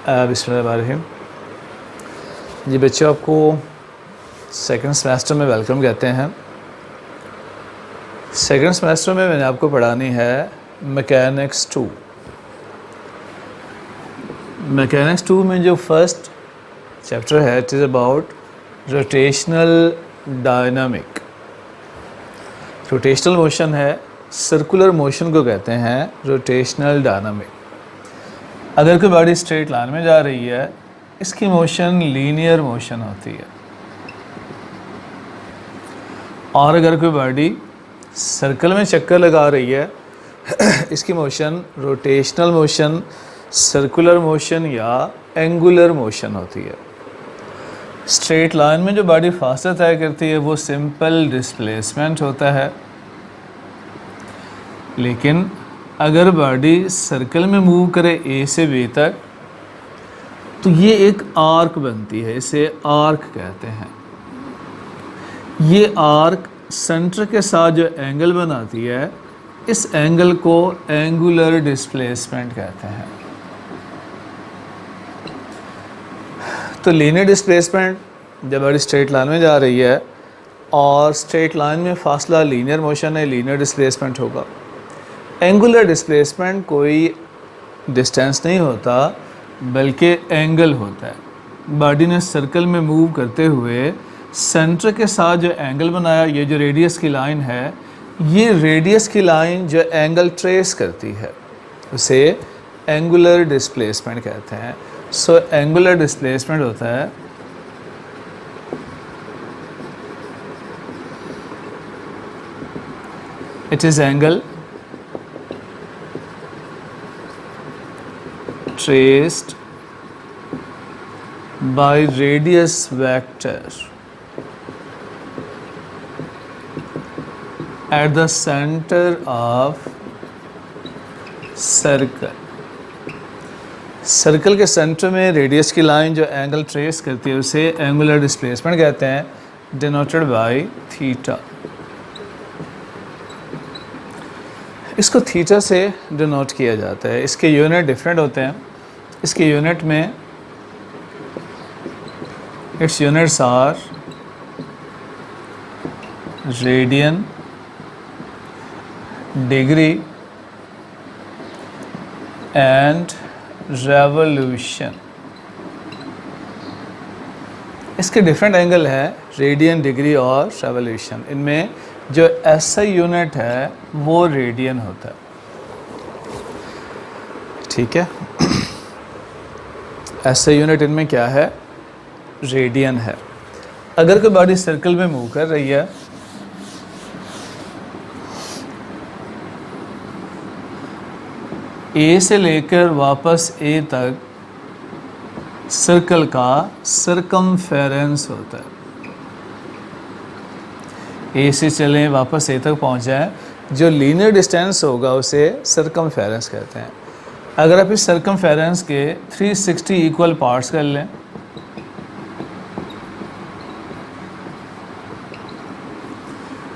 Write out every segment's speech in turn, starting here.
बिस्मिल्लाहिर्रहमानिर्रहीम। जी बच्चों, आपको सेकंड सेमेस्टर में वेलकम कहते हैं। सेकंड सेमेस्टर में मैंने आपको पढ़ानी है मैकेनिक्स 2। मैकेनिक्स 2 में जो फर्स्ट चैप्टर है it is about rotational dynamic. Rotational motion है, सर्कुलर मोशन को कहते हैं रोटेशनल डायनामिक। अगर कोई बॉडी स्ट्रेट लाइन में जा रही है, इसकी मोशन लीनियर मोशन होती है। और अगर कोई बॉडी सर्कल में चक्कर लगा रही है इसकी motion rotational motion, circular motion या एंगुलर मोशन होती है। स्ट्रेट लाइन में जो बॉडी फासला तय करती है वो सिंपल डिस्प्लेसमेंट होता है। लेकिन अगर बॉडी सर्कल में मूव करे ए से बी तक तो ये एक आर्क बनती है, इसे आर्क कहते हैं। ये आर्क सेंटर के साथ जो एंगल बनाती है इस एंगल को एंगुलर डिस्प्लेसमेंट कहते हैं। तो लीनियर डिस्प्लेसमेंट जब बॉडी स्ट्रेट लाइन में जा रही है और स्ट्रेट लाइन में फासला लीनियर मोशन है, लीनियर डिस्प्लेसमेंट होगा। एंगुलर डिस्प्लेसमेंट कोई डिस्टेंस नहीं होता बल्कि एंगल होता है। बॉडी ने सर्कल में मूव करते हुए सेंटर के साथ जो एंगल बनाया, ये जो रेडियस की लाइन है, ये रेडियस की लाइन जो एंगल ट्रेस करती है उसे एंगुलर डिस्प्लेसमेंट कहते हैं। सो एंगुलर डिस्प्लेसमेंट होता है it is angle traced by radius vector at the center of circle। Circle के सेंटर में रेडियस की लाइन जो एंगल ट्रेस करती है उसे एंगुलर डिस्प्लेसमेंट कहते हैं, डिनोटेड बाय थीटा। इसको थीटा से डिनोट किया जाता है। इसके यूनिट डिफरेंट होते हैं। इसके यूनिट में its units are radian, degree and revolution. इसके डिफरेंट एंगल है रेडियन, डिग्री और रेवोल्यूशन। इनमें जो एसआई यूनिट है वो रेडियन होता है, ठीक है। एसआई यूनिट इनमें क्या है? रेडियन है। अगर कोई बॉडी सर्कल में मूव कर रही है ए से लेकर वापस ए तक सर्कल का सर्कमफेरेंस होता है। ए से चलें वापस ए तक पहुंच जाएं, जो लीनियर डिस्टेंस होगा उसे सर्कमफेरेंस कहते हैं। अगर आप इस सर्कमफेरेंस के 360 इक्वल पार्ट्स कर लें,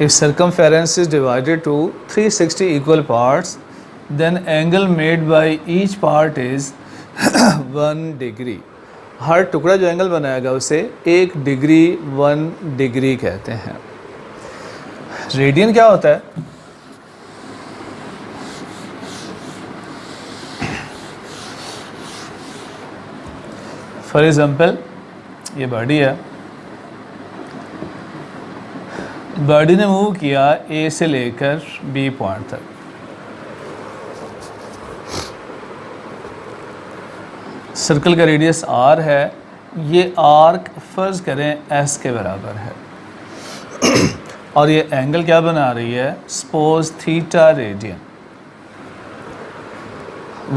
if circumference is divided to 360 equal parts then angle made by each part is 1 degree। हर टुकड़ा जो एंगल बनाएगा उसे 1 डिग्री 1 डिग्री कहते हैं। रेडियन क्या होता है? फॉर एग्जाम्पल ये बॉडी है, बॉडी ने मूव किया ए से लेकर बी पॉइंट तक। सर्कल का रेडियस आर है, ये आर्क फर्ज करें एस के बराबर है और ये एंगल क्या बना रही है? Suppose theta radian.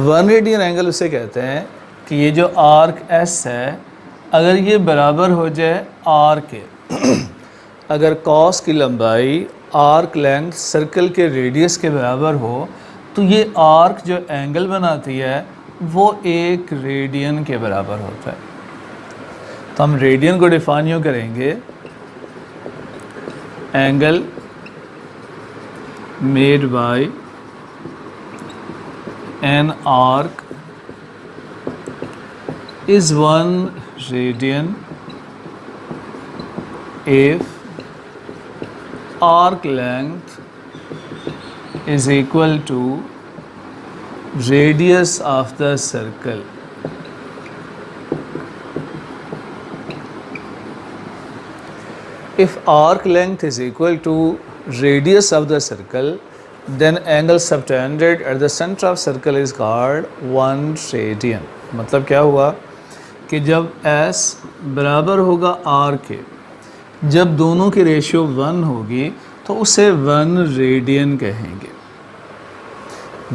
1 radian angle उसे कहते हैं कि ये जो आर्क एस है अगर ये बराबर हो जाए आर के अगर कॉस की लंबाई आर्क लेंथ सर्कल के रेडियस के बराबर हो तो ये आर्क जो एंगल बनाती है वो 1 रेडियन के बराबर होता है। तो हम रेडियन को डिफाइन यूँ करेंगे, angle made by an arc is 1 radian if arc length is equal to radius of the circle. If arc length is equal to radius of the circle, then angle subtended at the center of circle is called 1 radian. मतलब क्या हुआ कि जब s बराबर होगा r के, जब दोनों की रेशियो 1 होगी तो उसे 1 रेडियन कहेंगे।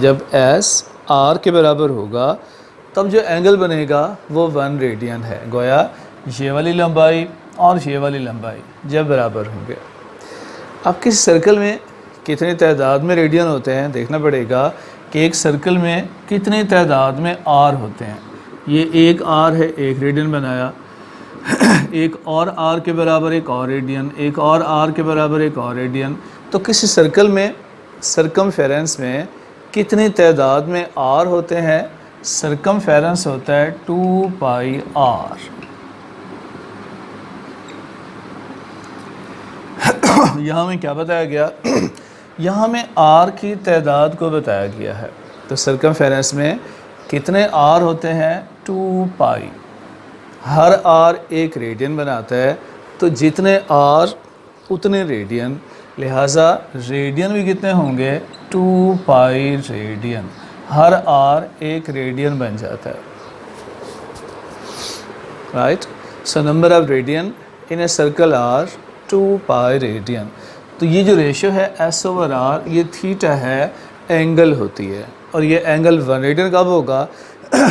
जब s r के बराबर होगा तब जो एंगल बनेगा वो 1 रेडियन है। गोया ये वाली लंबाई और ये वाली लंबाई जब बराबर होंगे। अब किसी सर्कल में कितनी तादाद में रेडियन होते हैं देखना पड़ेगा कि एक सर्कल में कितनी तादाद में आर होते हैं। ये एक आर है, एक रेडियन बनाया, एक और आर के बराबर एक और रेडियन, एक और आर के बराबर एक और रेडियन। तो किसी सर्कल में सर्कमफेरेंस में कितनी तादाद में आर होते हैं? सर्कमफेरेंस होता है 2 पाई आर। यहाँ में क्या बताया गया? यहाँ में आर की तादाद को बताया गया है। तो सर्कमफेरेंस में कितने आर होते हैं? 2 पाई। हर आर एक रेडियन बनाता है, तो जितने आर उतने रेडियन, लिहाजा रेडियन भी कितने होंगे? 2 पाई रेडियन। हर आर एक रेडियन बन जाता है, right. So number of radian in a circle are 2 pi radian. तो ये जो रेशियो है S/R, ये थीटा है, एंगल होती है। और ये एंगल 1 रेडियन कब होगा?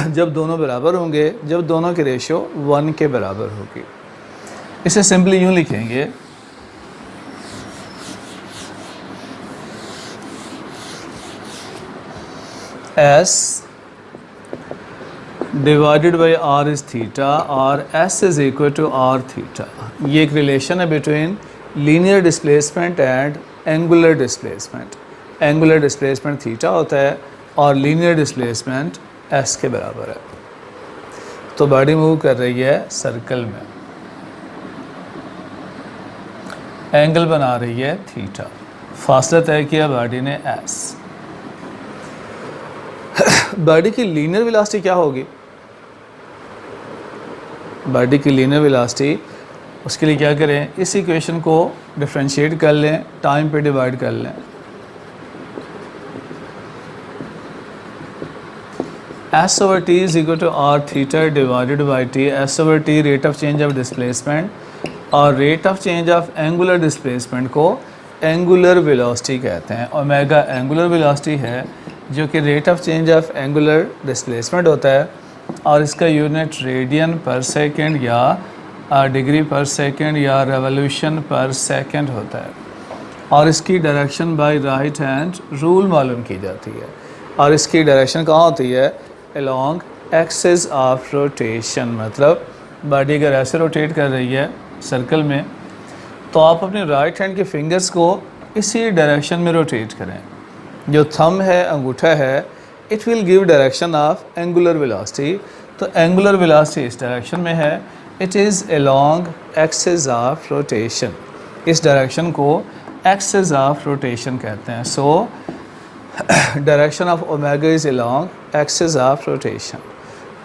जब दोनों बराबर होंगे, जब दोनों की रेशियो 1 के बराबर होगी। इसे सिंपली यूँ लिखेंगे, S divided by R is theta और S is equal to R theta. ये एक रिलेशन है between linear displacement and angular displacement. Angular displacement theta होता है और लीनियर डिस्प्लेसमेंट S के बराबर है। तो बॉडी मूव कर रही है सर्कल में, एंगल बना रही है थीटा, फासला तय किया बॉडी ने S। बॉडी की लीनियर वेलोसिटी क्या होगी? बॉडी की लीनियर वेलोसिटी, उसके लिए क्या करें? इस इक्वेशन को डिफरेंशिएट कर लें, टाइम पे डिवाइड कर लें। S/T is equal to R theta divided by T। S/T rate of change of displacement और rate of change of angular displacement को एंगुलर वेलोसिटी कहते हैं। ओमेगा एंगुलर वेलोसिटी है जो कि rate of change of angular displacement होता है और इसका यूनिट रेडियन पर सेकंड या डिग्री पर सेकंड या रेवोल्यूशन पर सेकंड होता है। और इसकी direction by right hand rule मालूम की जाती है। और इसकी डायरेक्शन कहाँ होती है? Along axis of rotation. मतलब बॉडी अगर ऐसे रोटेट कर रही है सर्कल में, तो आप अपने राइट हैंड के फिंगर्स को इसी डायरेक्शन में रोटेट करें। जो थंब है, अंगूठा है, it will give direction of angular velocity. तो एंगुलर वेलोसिटी इस डायरेक्शन में है, it is along axis of rotation. इस डायरेक्शन को एक्सिस ऑफ रोटेशन कहते हैं। So direction of omega is along axis of rotation.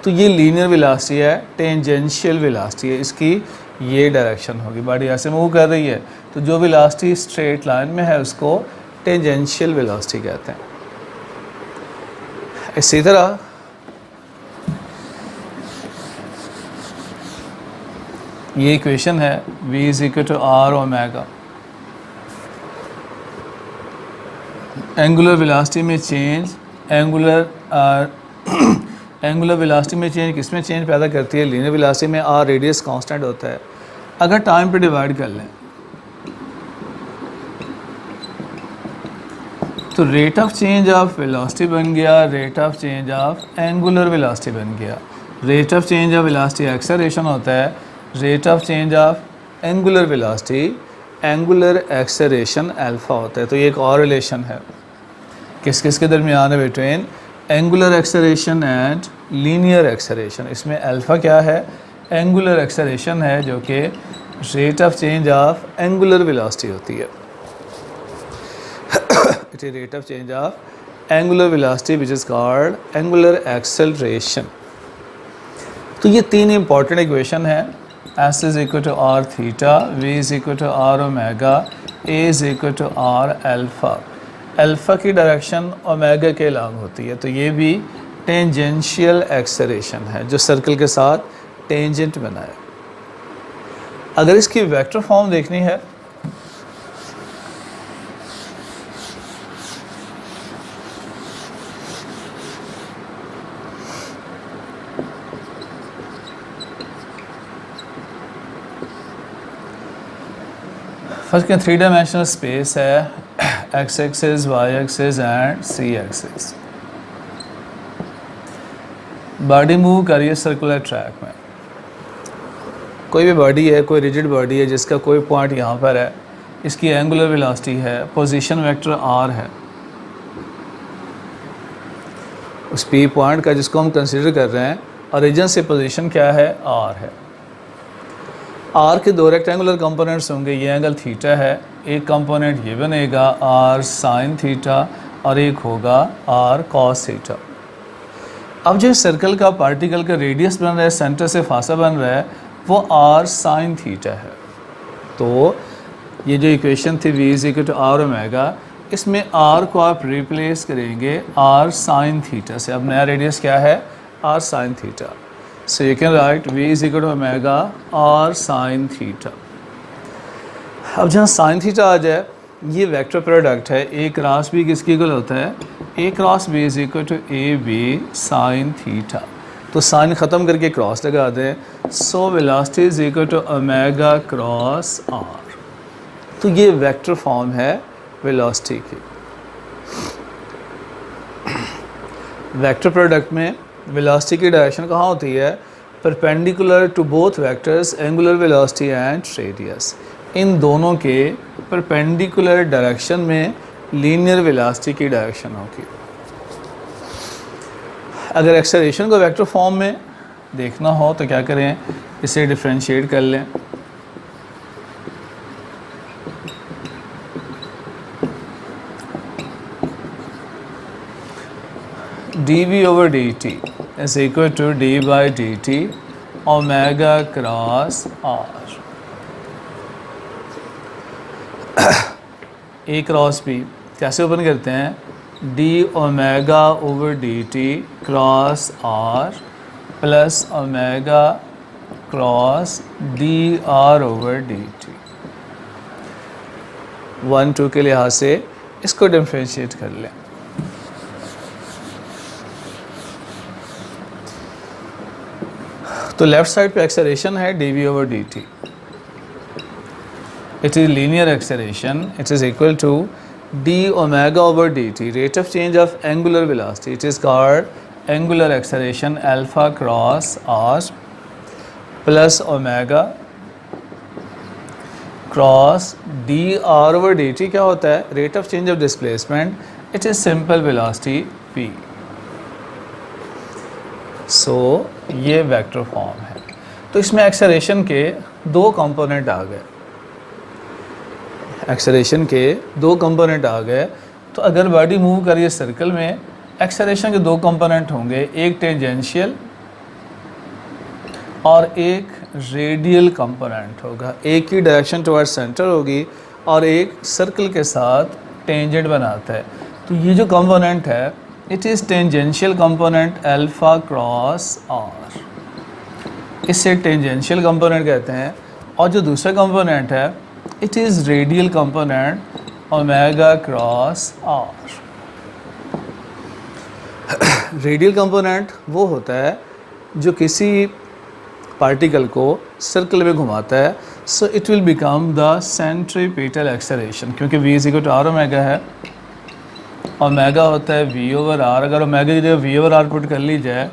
तो ये लीनियर वेलोसिटी है, टेंजेंशियल वेलोसिटी है, इसकी ये डायरेक्शन होगी। बॉडी ऐसे मूव कर रही है तो जो वेलोसिटी स्ट्रेट लाइन में है उसको टेंजेंशियल वेलोसिटी कहते हैं। इसी तरह ये इक्वेशन है v is equal to R omega. Angular velocity में चेंज, एंगुलर वेलोसिटी में चेंज किस में चेंज पैदा करती है? लीनियर वेलोसिटी में। R रेडियस कांस्टेंट होता है। अगर टाइम पे डिवाइड कर लें तो rate of change of velocity बन गया, rate of change of angular velocity बन गया। Rate of change of velocity acceleration होता है, rate of change of angular velocity angular acceleration alpha होता है। तो ये एक और रिलेशन है किस किस के दरमियान है? Between angular acceleration and linear acceleration. इसमें अल्फ़ा क्या है? एंगुलर एक्सेलरेशन है, जो कि rate of change of angular velocity होती है। It is rate of change of angular velocity which is called angular acceleration. तो ये तीन इंपॉर्टेंट इक्वेशन है। S is equal to R theta, V is equal to R omega, A is equal to R alpha. Alpha की direction omega के along होती है, तो ये भी टेंजेंशियल एक्सेलरेशन है जो सर्कल के साथ टेंजेंट बनाए। अगर इसकी वेक्टर फॉर्म देखनी है फर्स्ट के 3 डायमेंशनल स्पेस है, X axis, Y axis and C axis. Body move करिए सर्कुलर ट्रैक में। कोई भी बॉडी है, कोई रिजिड बॉडी है जिसका कोई पॉइंट यहाँ पर है, इसकी एंगुलर वेलोसिटी है, पोजीशन वेक्टर आर है। उस पी पॉइंट का जिसको हम कंसीडर कर रहे हैं, ओरिजिन से पोजीशन क्या है? आर है। आर के दो रेक्टेंगुलर कंपोनेंट्स होंगे, ये एंगल थीटा है, एक कंपोनेंट ये बनेगा आर साइन थीटा और एक होगा आर कॉस थीटा। अब जो सर्कल का पार्टिकल का रेडियस बन रहा है, सेंटर से फासला बन रहा है, वो आर साइन थीटा है। तो ये जो इक्वेशन थी v is equal to R omega, इसमें आर को आप रिप्लेस करेंगे आर साइन थीटा से। अब नया रेडियस क्या है? R sine theta. So you can write v is equal to omega R sine theta. अब जहाँ साइन थीटा आ जाए, ये वेक्टर प्रोडक्ट है, ए क्रॉस बी किसकी इक्वल होता है? A cross B is equal to A B sine theta. तो sine ख़त्म करके क्रॉस लगा दें। So velocity is equal to omega cross R. तो ये वेक्टर फॉर्म है वेलोसिटी की। वेक्टर प्रोडक्ट में वेलोसिटी की डायरेक्शन कहाँ होती है? Perpendicular to both vectors angular velocity and radius. इन दोनों के परपेंडिकुलर डायरेक्शन में लीनियर वेलोसिटी की डायरेक्शन होगी। अगर एक्सेलरेशन को वेक्टर फॉर्म में देखना हो तो क्या करें? इसे डिफरेंशिएट कर लें। dv over dt is equal to d by dt omega cross r। a cross b कैसे ओपन करते हैं? d omega over dt cross r plus omega cross dr over dt। 1 2 के लिहाज से इसको डिफरेंशिएट कर लें। तो लेफ्ट साइड पे एक्सेलरेशन है dv over dt। It is linear acceleration. It is equal to d omega over dt, rate of change of angular velocity. It is called angular acceleration alpha cross r plus omega cross dr over dt। क्या होता है? Rate of change of displacement. It is simple velocity p। So ये vector form है। तो इसमें acceleration के दो component आ गए। एक्सेलरेशन के दो कंपोनेंट आ गए। तो अगर बॉडी मूव करिए सर्कल में, एक्सेलरेशन के दो कंपोनेंट होंगे, एक टेंजेंशियल और एक रेडियल कंपोनेंट होगा। एक की डायरेक्शन टुवर्ड सेंटर होगी और एक सर्कल के साथ टेंजेंट बनाता है। तो ये जो कंपोनेंट है, it is tangential component alpha cross R. इसे टेंजेंशियल कंपोनेंट कहते हैं। और जो दूसरा कंपोनेंट है, it is radial component omega cross R. Radial component वो होता है जो किसी पार्टिकल को सर्कल में घुमाता है। So it will become the centripetal acceleration, क्योंकि v is equal to R omega है। ओमेगा होता है v ओवर आर। अगर ओमेगा की जगह v ओवर आर पुट कर ली जाए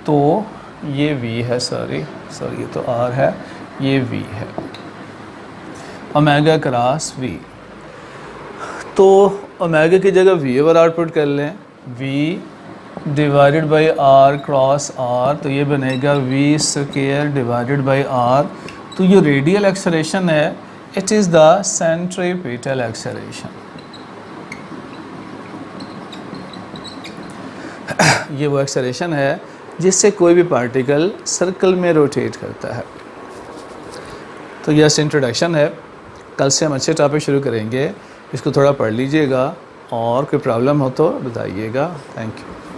तो ये v है, सॉरी ये तो r है, ये v है, ओमेगा क्रॉस v। तो ओमेगा की जगह v ओवर आर पुट कर लें, v divided by R cross R, तो ये बनेगा V square divided by R. तो ये रेडियल एक्सेलरेशन है, it is the centripetal acceleration. ये वो एक्सेलरेशन है जिससे कोई भी पार्टिकल सर्कल में रोटेट करता है। तो यह इंट्रोडक्शन है, कल से हम अच्छे टॉपिक शुरू करेंगे, इसको थोड़ा पढ़ लीजिएगा और कोई प्रॉब्लम हो तो बताइएगा। Thank you.